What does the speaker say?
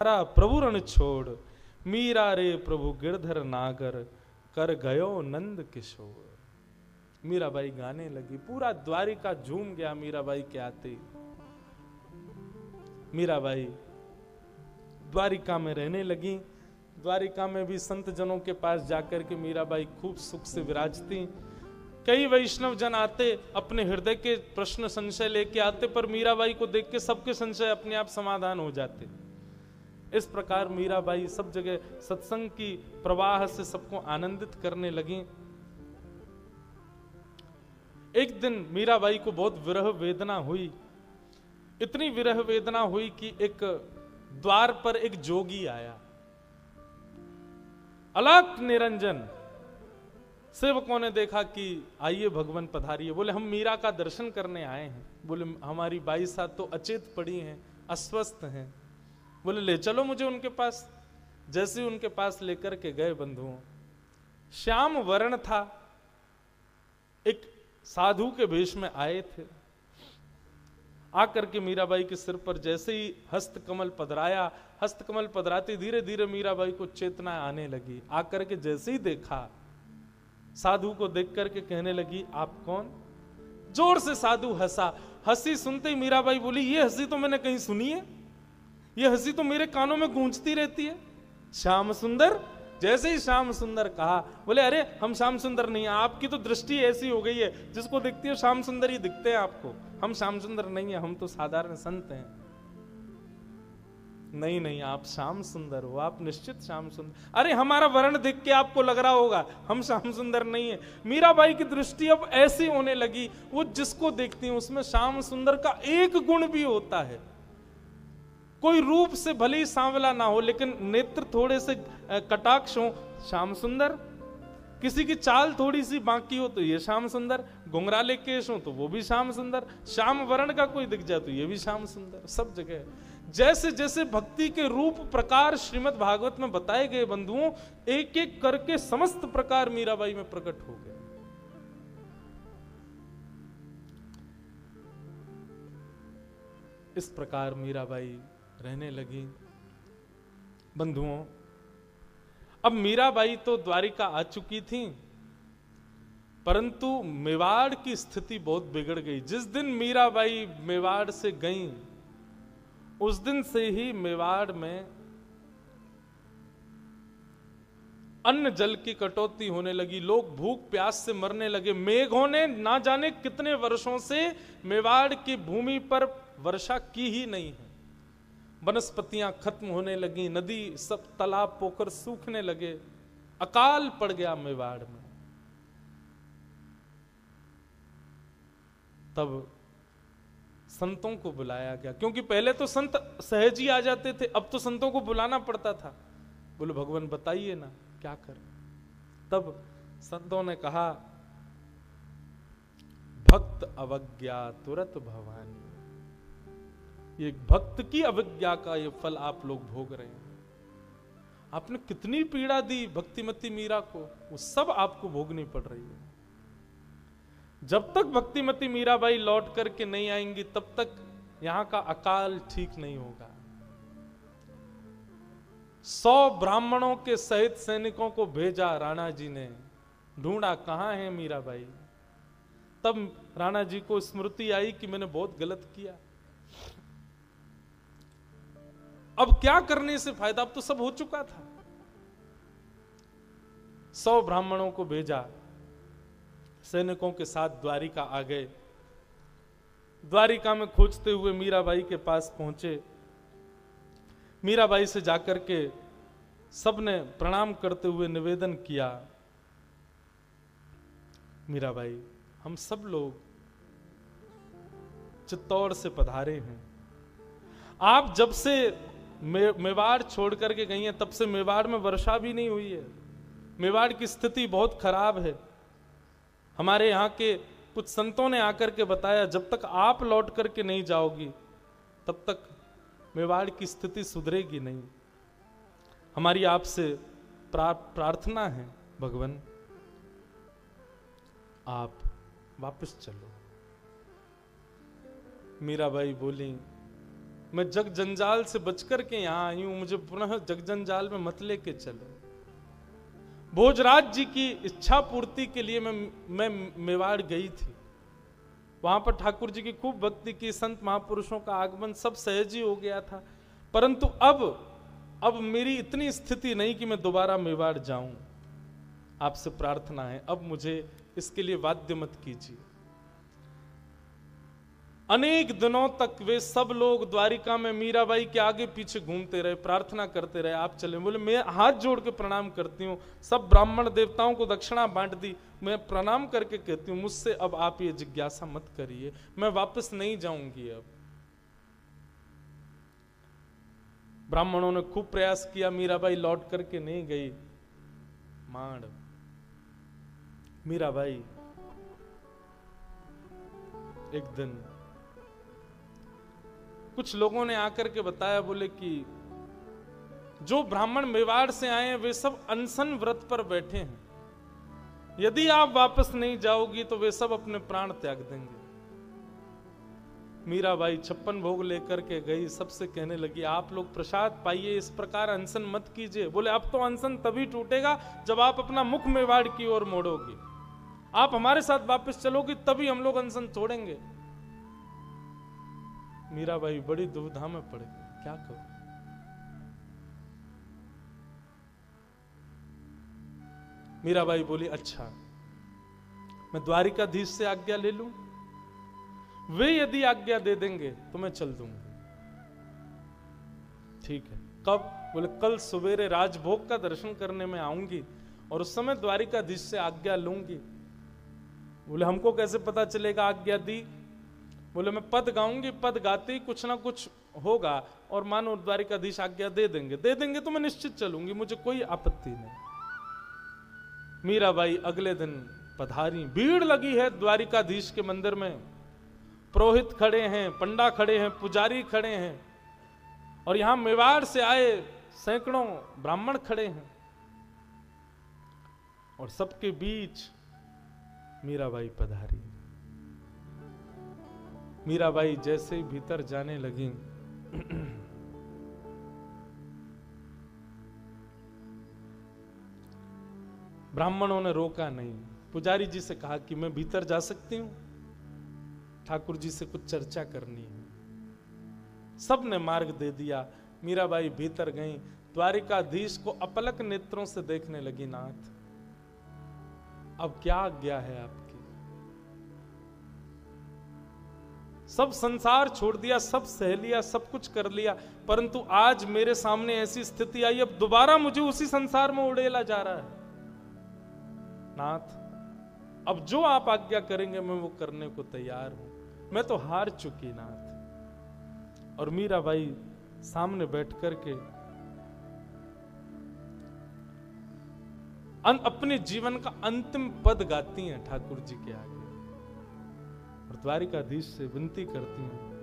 तारा प्रभु रण छोड़, मीरा रे प्रभु गिरधर नागर, कर गयो नंद किशोर। मीराबाई गाने लगी, पूरा द्वारिका झूम गया मीराबाई के आते। मीराबाई द्वारिका में रहने लगी। द्वारिका में भी संत जनों के पास जाकर के मीराबाई खूब सुख से विराजती। कई वैष्णव जन आते, अपने हृदय के प्रश्न संशय लेके आते, पर मीराबाई को देख के सबके संशय अपने आप समाधान हो जाते। इस प्रकार मीराबाई सब जगह सत्संग की प्रवाह से सबको आनंदित करने लगी। एक दिन मीराबाई को बहुत विरह वेदना हुई। इतनी विरह वेदना हुई कि एक द्वार पर एक जोगी आया। अलख निरंजन सेवकों ने देखा कि आइए भगवान पधारिए। बोले हम मीरा का दर्शन करने आए हैं। बोले हमारी बाई साहब तो अचेत पड़ी हैं, अस्वस्थ हैं। बोले ले चलो मुझे उनके पास। जैसे ही उनके पास लेकर के गए बंधुओं, श्याम वर्ण था, एक साधु के वेश में आए थे। आकर के मीराबाई के सिर पर जैसे ही हस्तकमल पधराया, हस्तकमल पधराते धीरे धीरे मीराबाई को चेतना आने लगी। आकर के जैसे ही देखा, साधु को देख करके कहने लगी आप कौन? जोर से साधु हंसा। हंसी सुनते ही मीराबाई बोली ये हंसी तो मैंने कहीं सुनी है, ये हंसी तो मेरे कानों में गूंजती रहती है। श्याम सुंदर। जैसे ही श्याम सुंदर कहा, बोले अरे हम श्याम सुंदर नहीं है, आपकी तो दृष्टि ऐसी हो गई है, जिसको देखती हो श्याम सुंदर ही दिखते हैं आपको। हम श्याम सुंदर नहीं है, हम तो साधारण संत हैं। नहीं नहीं, आप श्याम सुंदर हो, आप निश्चित श्याम सुंदर। अरे हमारा वर्ण देख के आपको लग रहा होगा हम श्याम सुंदर नहीं है। मीराबाई की दृष्टि अब ऐसी होने लगी, वो जिसको देखती है उसमें श्याम सुंदर का एक गुण भी होता है। कोई रूप से भले ही सांवला ना हो, लेकिन नेत्र थोड़े से कटाक्ष हो, श्याम सुंदर। किसी की चाल थोड़ी सी बाकी हो तो ये श्याम सुंदर, घुंघराले केश हो तो वो भी श्याम सुंदर, श्याम वर्ण का कोई दिख जाए तो ये भी श्याम सुंदर। सब जगह जैसे जैसे भक्ति के रूप प्रकार श्रीमद् भागवत में बताए गए बंधुओं, एक एक करके समस्त प्रकार मीराबाई में प्रकट हो गए। इस प्रकार मीराबाई रहने लगी। बंधुओं, अब मीराबाई तो द्वारिका आ चुकी थी, परंतु मेवाड़ की स्थिति बहुत बिगड़ गई। जिस दिन मीराबाई मेवाड़ से गईं, उस दिन से ही मेवाड़ में अन्न जल की कटौती होने लगी। लोग भूख प्यास से मरने लगे। मेघों ने ना जाने कितने वर्षों से मेवाड़ की भूमि पर वर्षा की ही नहीं है। वनस्पतियां खत्म होने लगी, नदी सब तालाब पोखर सूखने लगे। अकाल पड़ गया मेवाड़ में। तब संतों को बुलाया गया, क्योंकि पहले तो संत सहज ही आ जाते थे, अब तो संतों को बुलाना पड़ता था। बोले भगवान बताइए ना क्या करें। तब संतों ने कहा भक्त अवज्ञा तुरत भवानी। ये भक्त की अवज्ञा का ये फल आप लोग भोग रहे हैं। आपने कितनी पीड़ा दी भक्तिमती मीरा को, वो सब आपको भोगनी पड़ रही है। जब तक भक्तिमती मीराबाई लौट करके नहीं आएंगी, तब तक यहां का अकाल ठीक नहीं होगा। 100 ब्राह्मणों के सहित सैनिकों को भेजा राणा जी ने, ढूंढा कहां है मीराबाई। तब राणा जी को स्मृति आई कि मैंने बहुत गलत किया। अब क्या करने से फायदा, अब तो सब हो चुका था। 100 ब्राह्मणों को भेजा, सैनिकों के साथ द्वारिका आ गए। द्वारिका में खोजते हुए मीराबाई के पास पहुंचे। मीराबाई से जाकर के सबने प्रणाम करते हुए निवेदन किया, मीराबाई हम सब लोग चित्तौड़ से पधारे हैं। आप जब से मेवाड़ छोड़ करके गई हैं, तब से मेवाड़ में वर्षा भी नहीं हुई है। मेवाड़ की स्थिति बहुत खराब है। हमारे यहाँ के कुछ संतों ने आकर के बताया, जब तक आप लौट करके नहीं जाओगी तब तक मेवाड़ की स्थिति सुधरेगी नहीं। हमारी आपसे प्रार्थना है भगवान, आप वापस चलो। मीराबाई बोली मैं जग जंजाल से बचकर के यहाँ आई हूं, मुझे पुनः जग जंजाल में मत लेके चलो। भोजराज जी की इच्छा पूर्ति के लिए मैं मेवाड़ गई थी। वहां पर ठाकुर जी की खूब भक्ति की, संत महापुरुषों का आगमन, सब सहज ही हो गया था। परंतु अब मेरी इतनी स्थिति नहीं कि मैं दोबारा मेवाड़ जाऊं। आपसे प्रार्थना है, अब मुझे इसके लिए बाध्य मत कीजिए। अनेक दिनों तक वे सब लोग द्वारिका में मीराबाई के आगे पीछे घूमते रहे, प्रार्थना करते रहे आप चले। बोले मैं हाथ जोड़ के प्रणाम करती हूँ, सब ब्राह्मण देवताओं को दक्षिणा बांट दी, मैं प्रणाम करके कहती हूँ मुझसे अब आप ये जिज्ञासा मत करिए, मैं वापस नहीं जाऊंगी। अब ब्राह्मणों ने खूब प्रयास किया, मीराबाई लौट करके नहीं गई। मांड मीराबाई एक दिन कुछ लोगों ने आकर के बताया, बोले कि जो ब्राह्मण मेवाड़ से आए हैं वे सब अनशन व्रत पर बैठे हैं, यदि आप वापस नहीं जाओगी तो वे सब अपने प्राण त्याग देंगे। मीराबाई 56 भोग लेकर के गई, सबसे कहने लगी आप लोग प्रसाद पाइए, इस प्रकार अनशन मत कीजिए। बोले अब तो अनशन तभी टूटेगा जब आप अपना मुख मेवाड़ की ओर मोड़ोगी, आप हमारे साथ वापस चलोगी तभी हम लोग अनशन तोड़ेंगे। मीराबाई बड़ी दुविधा में पड़ गई, क्या करूं। मीराबाई बोली अच्छा मैं द्वारिकाधीश से आज्ञा ले लूं, वे यदि आज्ञा दे देंगे तो मैं चल दूंगी। ठीक है, कब? बोले कल सवेरे राजभोग का दर्शन करने में आऊंगी और उस समय द्वारिकाधीश से आज्ञा लूंगी। बोले हमको कैसे पता चलेगा आज्ञा दी? बोले मैं पद गाऊंगी, पद गाते ही कुछ ना कुछ होगा और मानो द्वारिकाधीश आज्ञा दे देंगे तो मैं निश्चित चलूंगी, मुझे कोई आपत्ति नहीं। मीराबाई अगले दिन पधारी, भीड़ लगी है द्वारिकाधीश के मंदिर में, पुरोहित खड़े हैं, पंडा खड़े हैं, पुजारी खड़े हैं और यहां मेवाड़ से आए सैकड़ों ब्राह्मण खड़े हैं और सबके बीच मीराबाई पधारी। मीराबाई जैसे ही भीतर जाने लगी ब्राह्मणों ने रोका नहीं, पुजारी जी से कहा कि मैं भीतर जा सकती हूं, ठाकुर जी से कुछ चर्चा करनी है। सब ने मार्ग दे दिया, मीराबाई भीतर गई, द्वारिकाधीश को अपलक नेत्रों से देखने लगी। नाथ अब क्या आज्ञा है आपकी? सब संसार छोड़ दिया, सब सह लिया, सब कुछ कर लिया, परंतु आज मेरे सामने ऐसी स्थिति आई, अब दोबारा मुझे उसी संसार में उड़ेला जा रहा है। नाथ अब जो आप आज्ञा करेंगे मैं वो करने को तैयार हूं, मैं तो हार चुकी नाथ। और मीराबाई सामने बैठ करके अपने जीवन का अंतिम पद गाती हैं ठाकुर जी के आगे और द्वारिकाधीश से विनती करती हैं